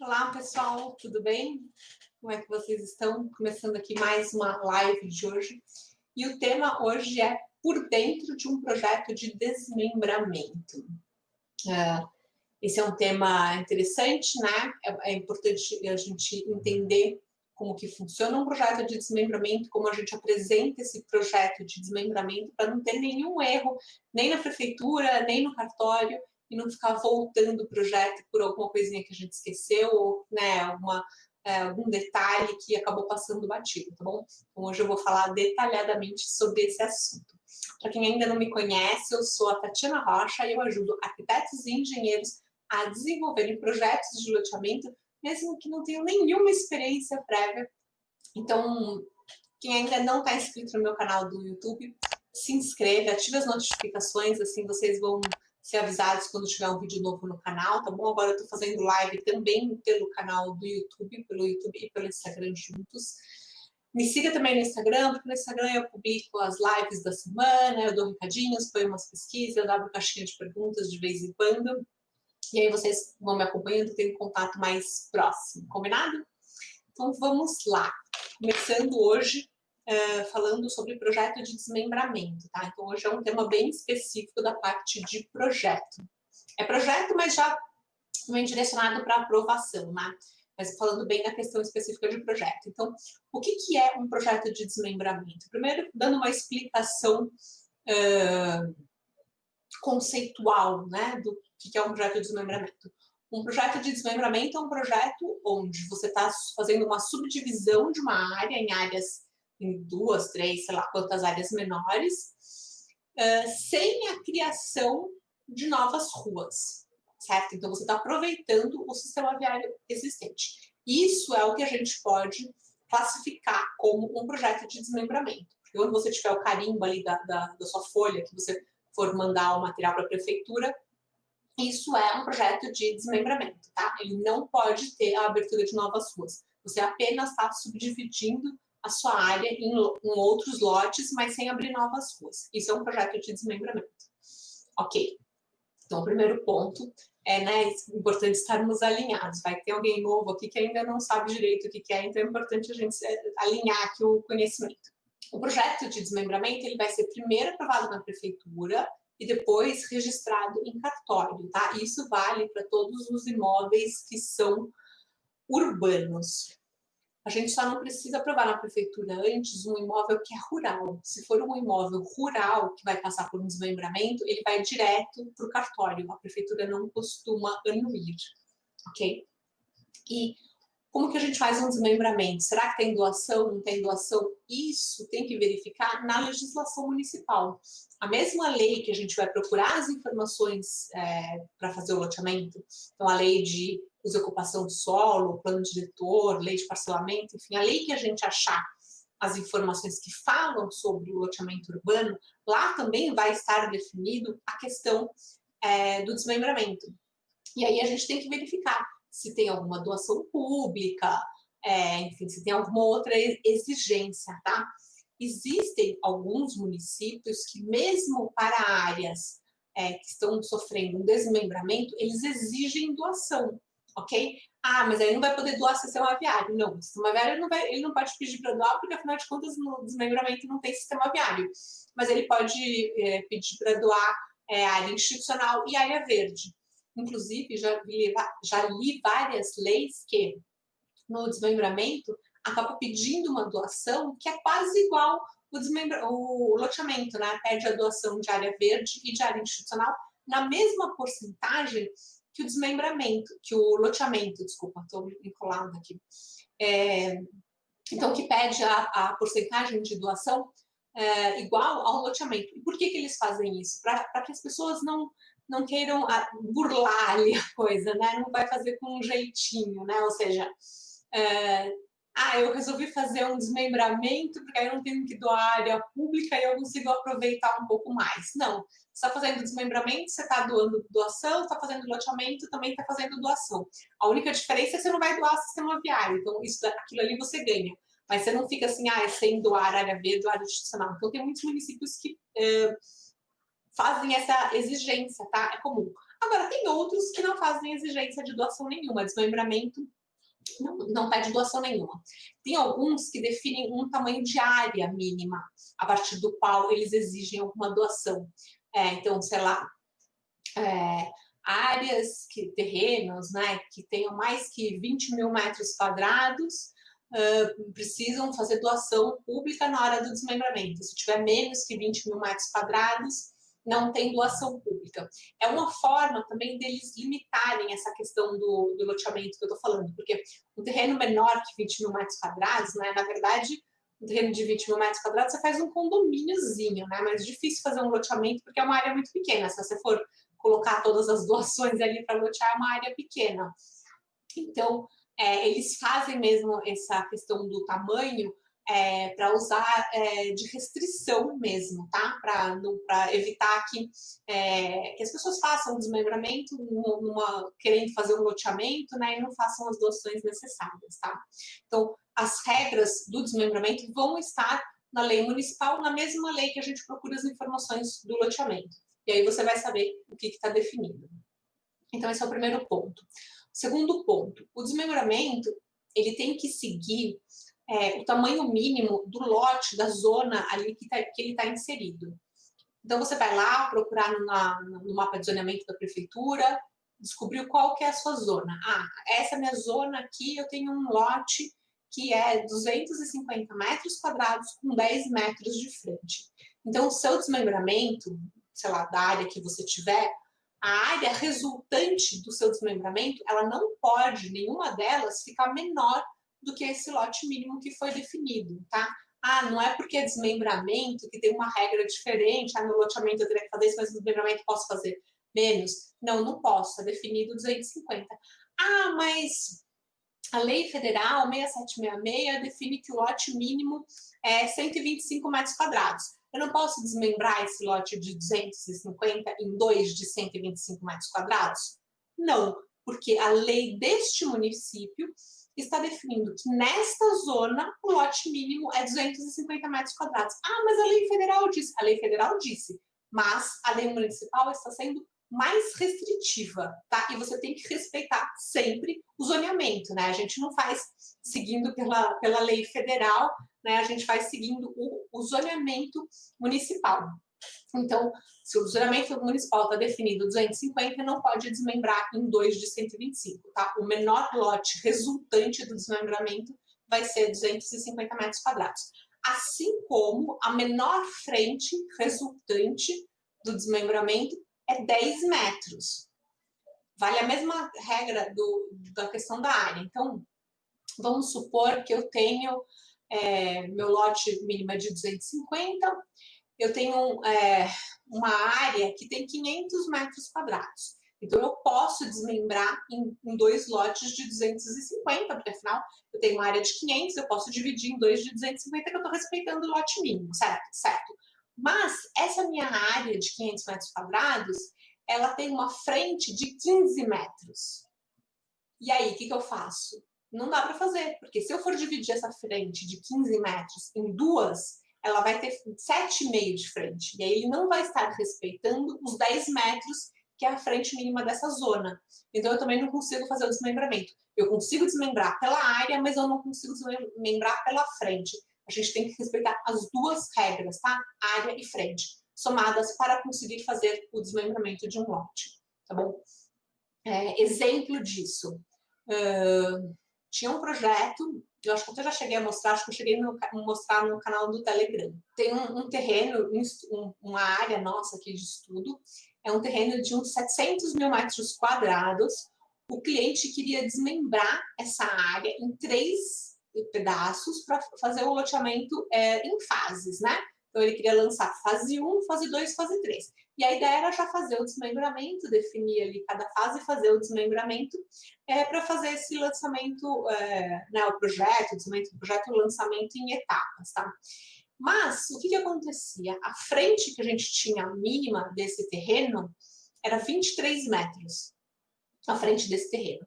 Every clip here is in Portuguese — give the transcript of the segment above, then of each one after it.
Olá, pessoal, tudo bem? Como é que vocês estão? Começando aqui mais uma live de hoje. E o tema hoje é por dentro de um projeto de desmembramento. Esse é um tema interessante, né? É importante a gente entender como que funciona um projeto de desmembramento, como a gente apresenta esse projeto de desmembramento para não ter nenhum erro, nem na prefeitura, nem no cartório, e não ficar voltando o projeto por alguma coisinha que a gente esqueceu, ou né, algum detalhe que acabou passando batido, tá bom? Então hoje eu vou falar detalhadamente sobre esse assunto. Para quem ainda não me conhece, eu sou a Tatiana Rocha e eu ajudo arquitetos e engenheiros a desenvolverem projetos de loteamento, mesmo que não tenham nenhuma experiência prévia. Então, quem ainda não está inscrito no meu canal do YouTube, se inscreve, ative as notificações, assim vocês vão ser avisados quando tiver um vídeo novo no canal, tá bom? Agora eu estou fazendo live também pelo canal do YouTube, pelo YouTube e pelo Instagram juntos. Me siga também no Instagram, porque no Instagram eu publico as lives da semana, eu dou recadinhos, ponho umas pesquisas, eu abro caixinha de perguntas de vez em quando. E aí vocês vão me acompanhando, tem um contato mais próximo, combinado? Então vamos lá. Começando hoje, falando sobre projeto de desmembramento, tá? Então hoje é um tema bem específico da parte de projeto. É projeto, mas já vem direcionado para aprovação, né? Mas falando bem na questão específica de projeto. Então, o que é um projeto de desmembramento? Primeiro, dando uma explicação conceitual, né, do que é um projeto de desmembramento. Um projeto de desmembramento é um projeto onde você está fazendo uma subdivisão de uma área em áreas, em 2, 3, sei lá quantas áreas menores, sem a criação de novas ruas, certo? Então você está aproveitando o sistema viário existente. Isso é o que a gente pode classificar como um projeto de desmembramento. Porque quando você tiver o carimbo ali da sua folha, que você for mandar o material para a prefeitura, isso é um projeto de desmembramento, tá? Ele não pode ter a abertura de novas ruas. Você apenas está subdividindo a sua área em outros lotes, mas sem abrir novas ruas. Isso é um projeto de desmembramento. Ok. Então, o primeiro ponto é, né, importante estarmos alinhados. Vai ter alguém novo aqui que ainda não sabe direito o que é, então é importante a gente alinhar aqui o conhecimento. O projeto de desmembramento ele vai ser primeiro aprovado na prefeitura e depois registrado em cartório, tá? Isso vale para todos os imóveis que são urbanos. A gente só não precisa aprovar na prefeitura antes um imóvel que é rural. Se for um imóvel rural que vai passar por um desmembramento, ele vai direto para o cartório. A prefeitura não costuma anuir, ok? E como que a gente faz um desmembramento? Será que tem doação, não tem doação? Isso tem que verificar na legislação municipal. A mesma lei que a gente vai procurar as informações para fazer o loteamento, então a lei de uso e ocupação do solo, plano diretor, lei de parcelamento, enfim, a lei que a gente achar as informações que falam sobre o loteamento urbano, lá também vai estar definido a questão do desmembramento. E aí a gente tem que verificar se tem alguma doação pública, enfim, se tem alguma outra exigência, tá? Existem alguns municípios que, mesmo para áreas que estão sofrendo um desmembramento, eles exigem doação, ok? Ah, mas aí não vai poder doar sistema viário. Não, o sistema viário ele não pode pedir para doar, porque afinal de contas no desmembramento não tem sistema viário. Mas ele pode pedir para doar área institucional e área verde. Inclusive, já li várias leis que, no desmembramento, acabam pedindo uma doação que é quase igual o loteamento, né? Pede a doação de área verde e de área institucional na mesma porcentagem que o desmembramento, que o loteamento, desculpa, estou enrolada aqui. Então, que pede a porcentagem de doação igual ao loteamento. E por que eles fazem isso? Para que as pessoas não queiram burlar ali a coisa, né? Não vai fazer com um jeitinho, né? Ou seja, eu resolvi fazer um desmembramento porque aí eu não tenho que doar área pública e eu consigo aproveitar um pouco mais. Não, você está fazendo desmembramento, você está doando doação, está fazendo loteamento, também está fazendo doação. A única diferença é que você não vai doar sistema viário, então aquilo ali você ganha. Mas você não fica assim, sem doar área verde, área institucional. Então tem muitos municípios que fazem essa exigência, tá? É comum. Agora, tem outros que não fazem exigência de doação nenhuma, desmembramento não pede doação nenhuma. Tem alguns que definem um tamanho de área mínima, a partir do qual eles exigem alguma doação. Então, sei lá, áreas, terrenos, né, que tenham mais que 20 mil metros quadrados, precisam fazer doação pública na hora do desmembramento. Se tiver menos que 20 mil metros quadrados, não tem doação pública. É uma forma também deles limitarem essa questão do loteamento que eu estou falando, porque um terreno menor que 20 mil metros quadrados, né, na verdade, um terreno de 20 mil metros quadrados, você faz um condomíniozinho, né, mas é difícil fazer um loteamento porque é uma área muito pequena. Se você for colocar todas as doações ali para lotear, é uma área pequena. Então, eles fazem mesmo essa questão do tamanho para usar de restrição mesmo, tá? Para evitar que as pessoas façam o desmembramento querendo fazer um loteamento, né? E não façam as doações necessárias, tá? Então, as regras do desmembramento vão estar na lei municipal, na mesma lei que a gente procura as informações do loteamento. E aí você vai saber o que está definido. Então, esse é o primeiro ponto. Segundo ponto, o desmembramento, ele tem que seguir o tamanho mínimo do lote, da zona ali que ele está inserido. Então, você vai lá procurar no mapa de zoneamento da prefeitura, descobrir qual que é a sua zona. Essa minha zona aqui, eu tenho um lote que é 250 metros quadrados com 10 metros de frente. Então, o seu desmembramento, sei lá, da área que você tiver, a área resultante do seu desmembramento, ela não pode, nenhuma delas, ficar menor do que esse lote mínimo que foi definido, tá? Não é porque é desmembramento que tem uma regra diferente, no loteamento eu teria que fazer isso, mas no desmembramento posso fazer menos. Não posso, é definido 250. Mas a lei federal 6766 define que o lote mínimo é 125 metros quadrados. Eu não posso desmembrar esse lote de 250 em 2 de 125 metros quadrados? Não, porque a lei deste município está definindo que nesta zona o lote mínimo é 250 metros quadrados. Mas a lei federal disse. A lei federal disse, mas a lei municipal está sendo mais restritiva, tá? E você tem que respeitar sempre o zoneamento, né? A gente não faz seguindo pela lei federal, né? A gente faz seguindo o zoneamento municipal. Então, se o zoneamento municipal está definido 250, não pode desmembrar em 2 de 125, tá? O menor lote resultante do desmembramento vai ser 250 metros quadrados. Assim como a menor frente resultante do desmembramento é 10 metros. Vale a mesma regra da questão da área. Então, vamos supor que eu tenho meu lote mínimo de 250, eu tenho uma área que tem 500 metros quadrados. Então, eu posso desmembrar em 2 lotes de 250, porque afinal eu tenho uma área de 500, eu posso dividir em 2 de 250, que eu estou respeitando o lote mínimo, certo? Mas essa minha área de 500 metros quadrados, ela tem uma frente de 15 metros. E aí, o que eu faço? Não dá para fazer, porque se eu for dividir essa frente de 15 metros em 2, ela vai ter 7,5 de frente. E aí ele não vai estar respeitando os 10 metros, que é a frente mínima dessa zona. Então, eu também não consigo fazer o desmembramento. Eu consigo desmembrar pela área, mas eu não consigo desmembrar pela frente. A gente tem que respeitar as duas regras, tá? Área e frente, somadas para conseguir fazer o desmembramento de um lote, tá bom? Exemplo disso. Tinha um projeto, eu acho que eu já cheguei a mostrar, acho que eu cheguei a mostrar no canal do Telegram. Tem um terreno, uma área nossa aqui de estudo, é um terreno de uns 700 mil metros quadrados. O cliente queria desmembrar essa área em 3 pedaços para fazer o loteamento em fases, né? Então, ele queria lançar fase 1, fase 2, fase 3. E a ideia era já fazer o desmembramento, definir ali cada fase e fazer o desmembramento para fazer esse lançamento, né, o projeto, o desmembramento do projeto, o lançamento em etapas, tá? Mas, o que acontecia? A frente que a gente tinha mínima desse terreno era 23 metros, a frente desse terreno.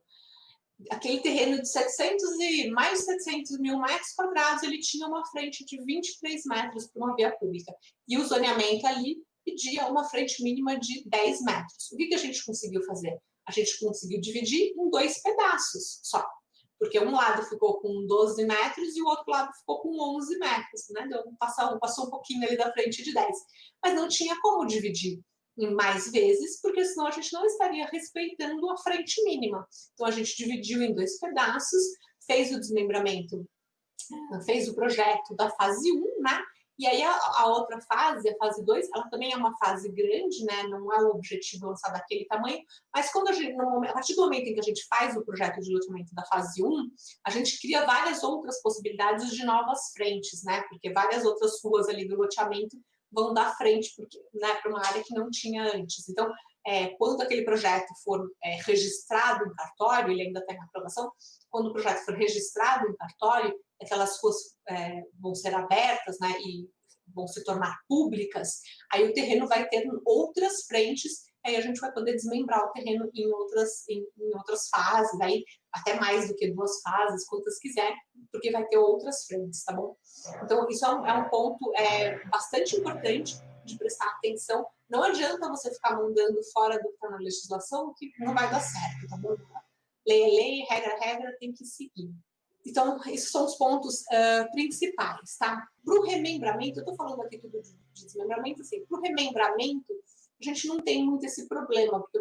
Aquele terreno de mais de 700 mil metros quadrados, ele tinha uma frente de 23 metros para uma via pública. E o zoneamento ali pedia uma frente mínima de 10 metros. O que a gente conseguiu fazer? A gente conseguiu dividir em 2 pedaços só. Porque um lado ficou com 12 metros e o outro lado ficou com 11 metros, né? Passou um pouquinho ali da frente de 10. Mas não tinha como dividir em mais vezes, porque senão a gente não estaria respeitando a frente mínima. Então a gente dividiu em 2 pedaços, fez o desmembramento, fez o projeto da fase 1, né? E aí a outra fase, a fase 2, ela também é uma fase grande, né? Não é o objetivo lançar daquele tamanho, mas quando a partir do momento em que a gente faz o projeto de loteamento da fase 1, a gente cria várias outras possibilidades de novas frentes, né? Porque várias outras ruas ali do loteamento vão dar frente, né, para uma área que não tinha antes. Então, quando aquele projeto for registrado em cartório, ele ainda tem aprovação, quando o projeto for registrado em cartório, aquelas ruas vão ser abertas, né, e vão se tornar públicas, aí o terreno vai ter outras frentes, aí a gente vai poder desmembrar o terreno em outras fases, aí até mais do que 2 fases, quantas quiser, porque vai ter outras frentes, tá bom? Então, isso é um ponto bastante importante de prestar atenção. Não adianta você ficar mandando fora do que está na legislação, que não vai dar certo, tá bom? Lei é lei, regra é regra, tem que seguir. Então, esses são os pontos principais, tá? Para o remembramento, eu estou falando aqui tudo de desmembramento, assim, para o remembramento, a gente não tem muito esse problema, porque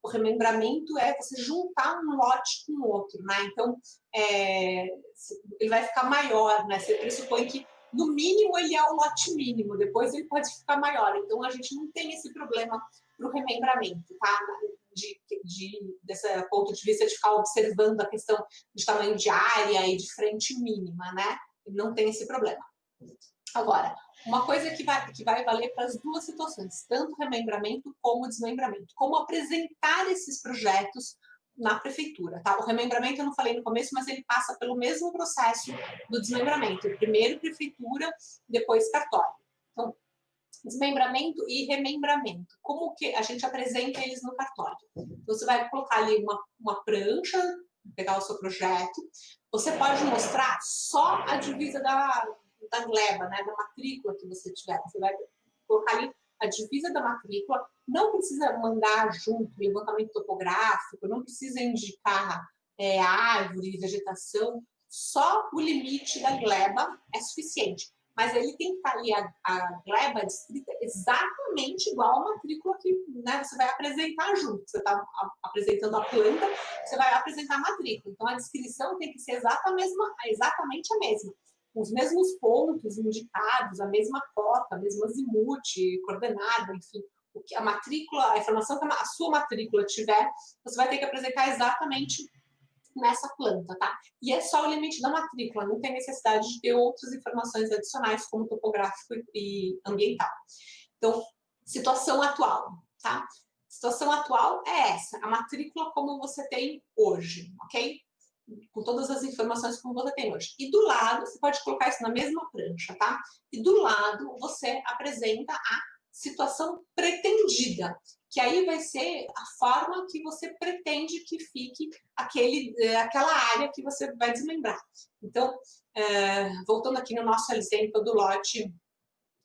o remembramento é você juntar um lote com o outro, né? Então, ele vai ficar maior, né? Você pressupõe que, no mínimo, ele é o lote mínimo, depois ele pode ficar maior. Então, a gente não tem esse problema para o remembramento, tá? Desse ponto de vista de ficar observando a questão de tamanho de área e de frente mínima, né? Não tem esse problema. Agora, uma coisa que vai valer para as 2 situações, tanto remembramento como desmembramento. Como apresentar esses projetos na prefeitura, tá? O remembramento eu não falei no começo, mas ele passa pelo mesmo processo do desmembramento. Primeiro prefeitura, depois cartório. Então, desmembramento e remembramento. Como que a gente apresenta eles no cartório? Então, você vai colocar ali uma prancha, pegar o seu projeto. Você pode mostrar só a divisa da gleba, né, da matrícula que você tiver. Você vai colocar ali a divisa da matrícula. Não precisa mandar junto levantamento topográfico, não precisa indicar árvore, vegetação. Só o limite da gleba é suficiente. Mas ele tem que estar ali a gleba descrita exatamente igual a matrícula que, né, você vai apresentar junto. Você está apresentando a planta, você vai apresentar a matrícula. Então, a descrição tem que ser exatamente a mesma. Os mesmos pontos indicados, a mesma cota, a mesma azimuth, coordenada, enfim. O que a matrícula, a informação que a sua matrícula tiver, você vai ter que apresentar exatamente nessa planta, tá? E é só o limite da matrícula, não tem necessidade de ter outras informações adicionais, como topográfico e ambiental. Então, situação atual, tá? Situação atual é essa, a matrícula como você tem hoje, ok? Com todas as informações como você tem hoje. E do lado, você pode colocar isso na mesma prancha, tá? E do lado, você apresenta a situação pretendida, que aí vai ser a forma que você pretende que fique aquela área que você vai desmembrar. Então, voltando aqui no nosso exemplo do lote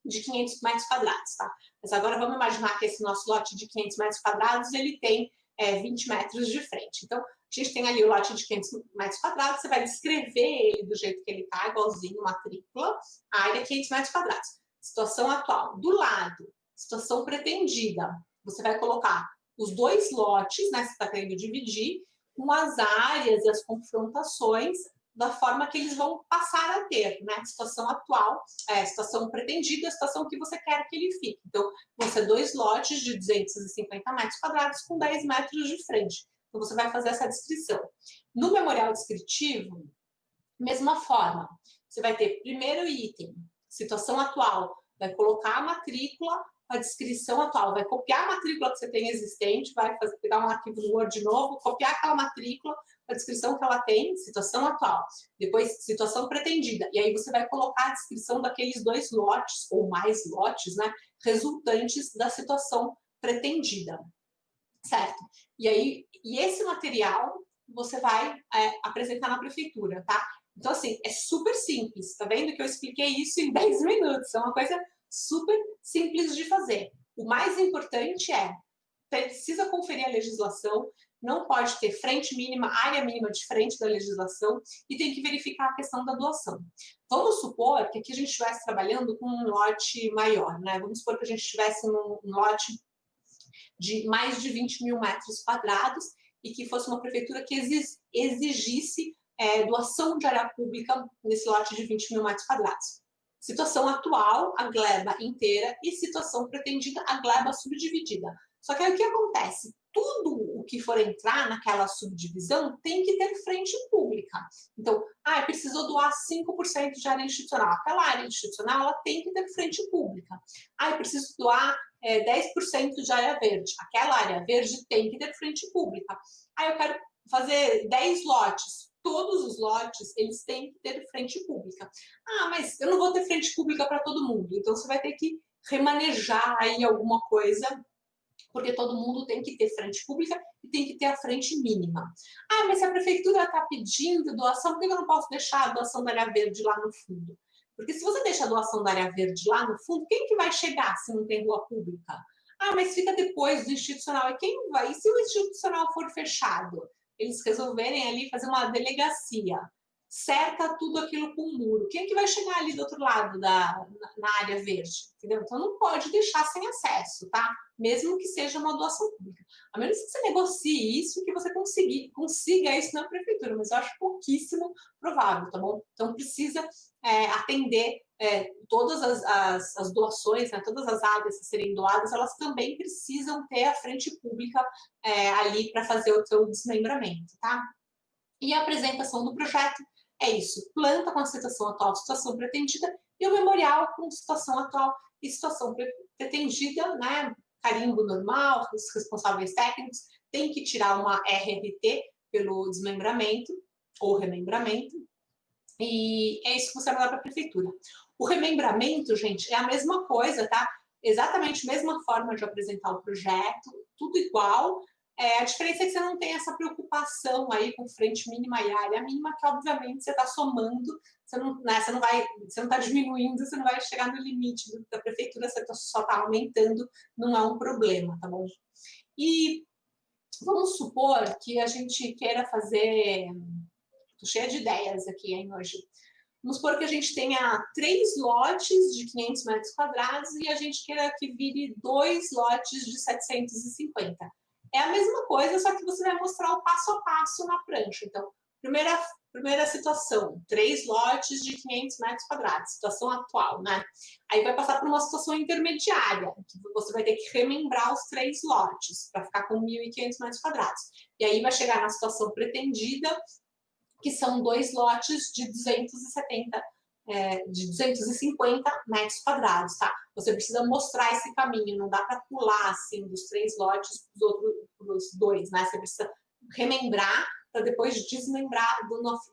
de 500 metros quadrados, tá? Mas agora vamos imaginar que esse nosso lote de 500 metros quadrados, ele tem 20 metros de frente. Então, a gente tem ali o lote de 500 metros quadrados, você vai descrever ele do jeito que ele está, igualzinho, matrícula, a área 500 metros quadrados. Situação atual. Do lado, situação pretendida. Você vai colocar os 2 lotes, né, você está querendo dividir, com as áreas e as confrontações da forma que eles vão passar a ter, né? Situação atual, situação pretendida, a situação que você quer que ele fique. Então, vão ser 2 lotes de 250 metros quadrados com 10 metros de frente. Então, você vai fazer essa descrição. No memorial descritivo, mesma forma. Você vai ter primeiro item, situação atual, vai colocar a matrícula, a descrição atual, vai copiar a matrícula que você tem existente, vai pegar um arquivo do Word de novo, copiar aquela matrícula, a descrição que ela tem, situação atual, depois situação pretendida, e aí você vai colocar a descrição daqueles 2 lotes, ou mais lotes, né, resultantes da situação pretendida, certo? E esse material você vai apresentar na prefeitura, tá? Então, assim, é super simples, tá vendo que eu expliquei isso em 10 minutos, é uma coisa super simples de fazer. O mais importante precisa conferir a legislação, não pode ter frente mínima, área mínima diferente da legislação e tem que verificar a questão da doação. Vamos supor que aqui a gente estivesse trabalhando com um lote maior, né? Vamos supor que a gente estivesse num lote de mais de 20 mil metros quadrados e que fosse uma prefeitura que exigisse doação de área pública nesse lote de 20 mil metros quadrados. Situação atual, a gleba inteira, e situação pretendida, a gleba subdividida. Só que aí o que acontece? Tudo o que for entrar naquela subdivisão tem que ter frente pública. Então, precisou doar 5% de área institucional. Aquela área institucional ela tem que ter frente pública. Eu preciso doar 10% de área verde. Aquela área verde tem que ter frente pública. Eu quero fazer 10 lotes. Todos os lotes, eles têm que ter frente pública. Mas eu não vou ter frente pública para todo mundo. Então, você vai ter que remanejar aí alguma coisa, porque todo mundo tem que ter frente pública e tem que ter a frente mínima. Mas se a prefeitura está pedindo doação, por que eu não posso deixar a doação da área verde lá no fundo? Porque se você deixa a doação da área verde lá no fundo, quem que vai chegar se não tem rua pública? Mas fica depois do institucional. E quem vai? E se o institucional for fechado? Eles resolverem ali fazer uma delegacia, cerca tudo aquilo com um muro. Quem que vai chegar ali do outro lado na área verde? Entendeu? Então não pode deixar sem acesso, tá? Mesmo que seja uma doação pública. A menos que você negocie isso, que você consiga isso na prefeitura, mas eu acho pouquíssimo provável, tá bom? Então precisa atender todas as doações, né, todas as áreas a serem doadas, elas também precisam ter a frente pública ali para fazer o seu desmembramento, tá? E a apresentação do projeto é isso, planta com a situação atual, situação pretendida, e o memorial com situação atual e situação pretendida, né? Carimbo normal, os responsáveis técnicos têm que tirar uma RRT pelo desmembramento ou remembramento, e é isso que você vai dar para a prefeitura. O remembramento, gente, é a mesma coisa, tá? Exatamente a mesma forma de apresentar o projeto, tudo igual. A diferença é que você não tem essa preocupação aí com frente mínima e área mínima, que obviamente você está somando, você não está diminuindo, você não vai chegar no limite da prefeitura, você só está aumentando, não é um problema, tá bom? E vamos supor que a gente queira fazer... Estou cheia de ideias aqui, hein, hoje. Vamos supor que a gente tenha 3 lotes de 500 metros quadrados e a gente queira que vire 2 lotes de 750. É a mesma coisa, só que você vai mostrar o passo a passo na prancha. Então, primeira situação, 3 lotes de 500 metros quadrados, situação atual, né? Aí vai passar por uma situação intermediária, que você vai ter que remembrar os 3 lotes para ficar com 1.500 metros quadrados. E aí vai chegar na situação pretendida, que são 2 lotes de 250 metros quadrados, tá? Você precisa mostrar esse caminho, não dá para pular, assim, dos 3 lotes para os 2, né? Você precisa remembrar para depois desmembrar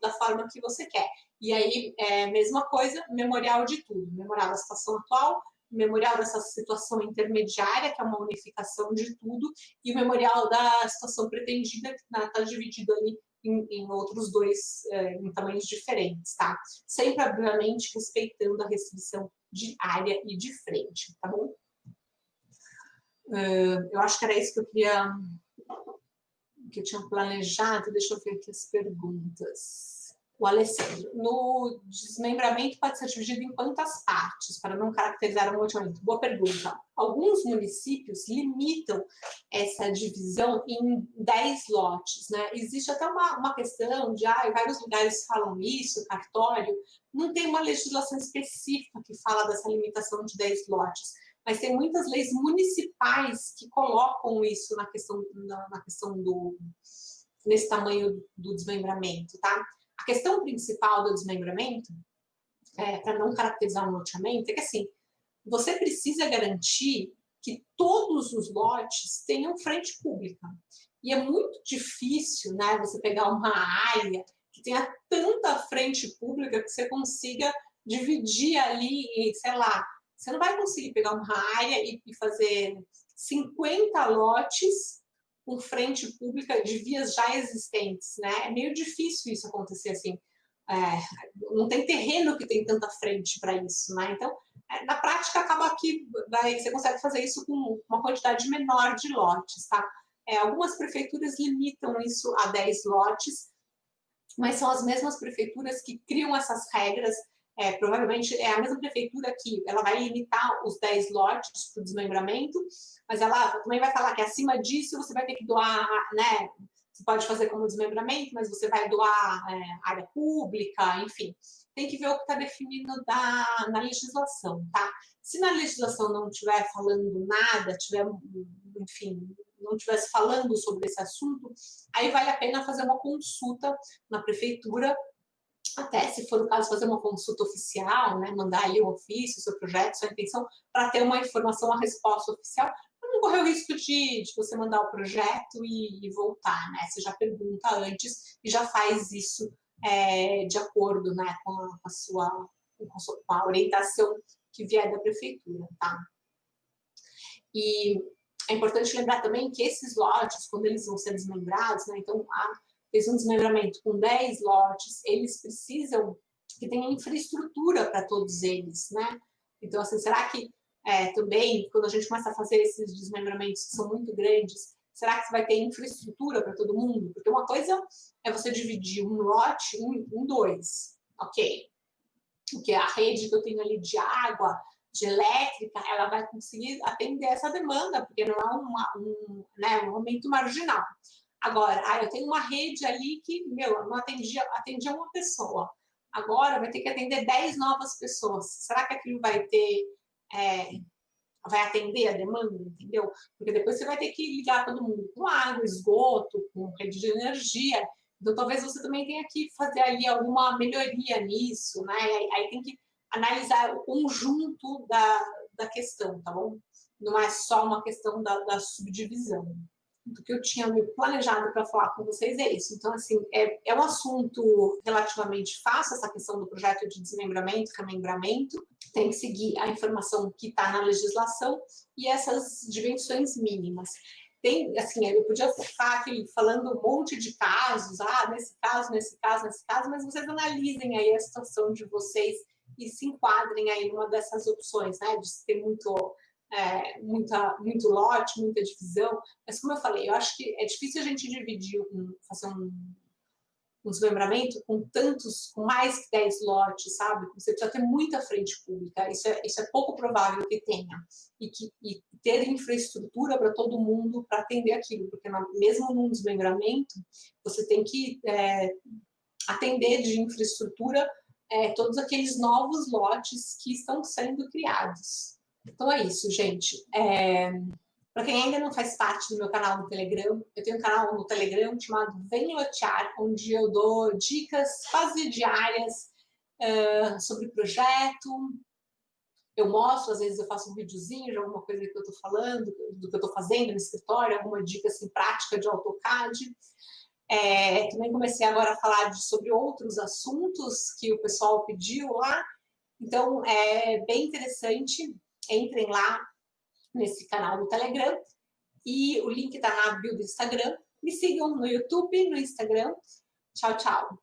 da forma que você quer. E aí, mesma coisa, memorial de tudo. Memorial da situação atual, memorial dessa situação intermediária, que é uma unificação de tudo, e o memorial da situação pretendida, que está dividido ali em outros 2 em tamanhos diferentes, tá? Sempre, obviamente, respeitando a restrição de área e de frente, tá bom? Eu acho que era isso que eu tinha planejado. Deixa eu ver aqui as perguntas. O Alessandro, no desmembramento pode ser dividido em quantas partes, para não caracterizar um loteamento? Boa pergunta. Alguns municípios limitam essa divisão em 10 lotes, né? Existe até uma questão de, vários lugares falam isso, cartório, não tem uma legislação específica que fala dessa limitação de 10 lotes, mas tem muitas leis municipais que colocam isso na questão nesse tamanho do desmembramento, tá? A questão principal do desmembramento, para não caracterizar um loteamento, é que assim, você precisa garantir que todos os lotes tenham frente pública. E é muito difícil, né, você pegar uma área que tenha tanta frente pública que você consiga dividir ali, sei lá, você não vai conseguir pegar uma área e fazer 50 lotes com frente pública de vias já existentes, né? É meio difícil isso acontecer assim. não tem terreno que tem tanta frente para isso, né? Então, na prática, acaba que você consegue fazer isso com uma quantidade menor de lotes, tá? Algumas prefeituras limitam isso a 10 lotes, mas são as mesmas prefeituras que criam essas regras. Provavelmente é a mesma prefeitura que ela vai limitar os 10 lotes para o desmembramento, mas ela também vai falar que acima disso você vai ter que doar, né? Você pode fazer como desmembramento, mas você vai doar área pública, enfim. Tem que ver o que está definido na legislação, tá? Se na legislação não estiver falando nada, enfim, não estivesse falando sobre esse assunto, aí vale a pena fazer uma consulta na prefeitura, até se for o caso fazer uma consulta oficial, né, mandar ali o ofício, seu projeto, sua intenção, para ter uma informação, a resposta oficial, para não correr o risco de você mandar o projeto e voltar, né? Você já pergunta antes e já faz isso de acordo, né, com a orientação que vier da prefeitura, tá? E é importante lembrar também que esses lotes, quando eles vão ser desmembrados, né, então fez um desmembramento com 10 lotes, eles precisam que tenha infraestrutura para todos eles, né? Então, assim, será que também, quando a gente começa a fazer esses desmembramentos que são muito grandes, será que você vai ter infraestrutura para todo mundo? Porque uma coisa é você dividir um lote em dois, ok? Porque a rede que eu tenho ali de água, de elétrica, ela vai conseguir atender essa demanda, porque não é um aumento marginal. Agora, eu tenho uma rede ali que, não atendia uma pessoa. Agora vai ter que atender 10 novas pessoas. Será que aquilo vai atender a demanda, entendeu? Porque depois você vai ter que ligar todo mundo com água, esgoto, com rede de energia. Então, talvez você também tenha que fazer ali alguma melhoria nisso, né? Aí tem que analisar o conjunto da questão, tá bom? Não é só uma questão da subdivisão. Do que eu tinha me planejado para falar com vocês é isso. Então, assim, é um assunto relativamente fácil, essa questão do projeto de desmembramento, remembramento. Tem que seguir a informação que está na legislação e essas dimensões mínimas. Tem, assim, eu podia ficar aqui falando um monte de casos, nesse caso, mas vocês analisem aí a situação de vocês e se enquadrem aí numa dessas opções, né, de ter muito lote, muita divisão, mas como eu falei, eu acho que é difícil a gente dividir, fazer um desmembramento com mais que 10 lotes, sabe? Você precisa ter muita frente pública, isso é pouco provável que tenha, e ter infraestrutura para todo mundo para atender aquilo, porque mesmo num desmembramento, você tem que atender de infraestrutura todos aqueles novos lotes que estão sendo criados. Então é isso, gente. Para quem ainda não faz parte do meu canal no Telegram, eu tenho um canal no Telegram chamado Vem Lotear, onde eu dou dicas quase diárias sobre projeto. Eu mostro, às vezes eu faço um videozinho de alguma coisa que eu estou falando, do que eu estou fazendo no escritório, alguma dica assim, prática de AutoCAD. Também comecei agora a falar sobre outros assuntos que o pessoal pediu lá. Então, é bem interessante. Entrem lá nesse canal do Telegram e o link está na bio do Instagram. Me sigam no YouTube, no Instagram. Tchau, tchau.